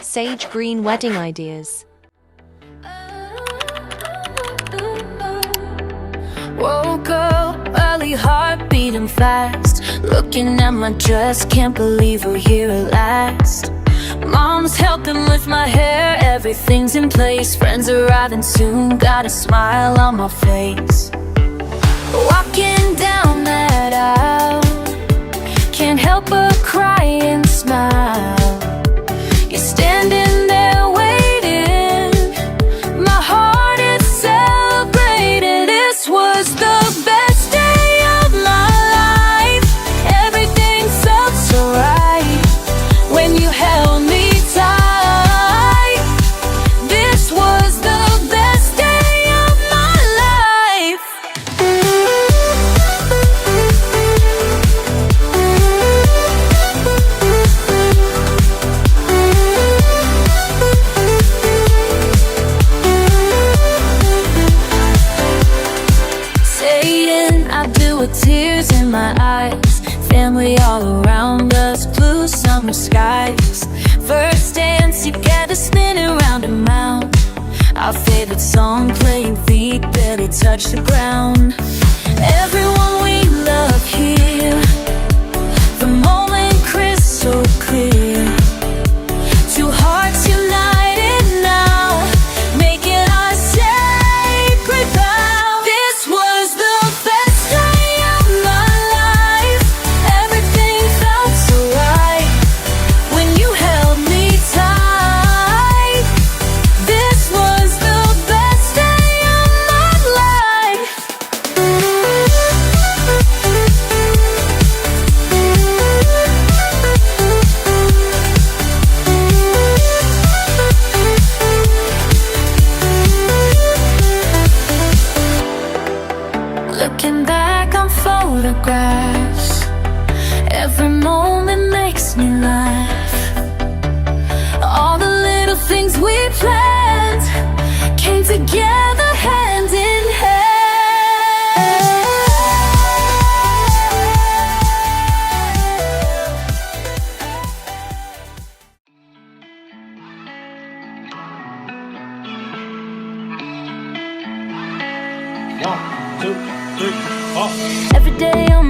Sage green wedding ideas. Woke up early, heart beating fast. Looking at my dress, can't believe we're here at last. Mom's helping lift my hair, everything's in place. Friends arriving soon, got a smile on my face. Walking down that aisle, can't help but cry and smile. You're standing there waiting, my heart is celebrating. This was the best day of my life. Everything felt so right when you held me tight. This was the best day of my life. Saying I do with tears in my eyes. Family all around us, blue summer skies. First dance together, spinning round and round. Our favorite song playing, feet barely touch the ground. Everyone we love here, the moment crystal clear. Two hearts united now, making our sacred vow. This was the best day of my life. Everything felt so right when you held me tight. This was the best day of my life. Looking back on photographs, every moment makes me laugh. All the little things we planned came together hand in One, two, three, four. every day on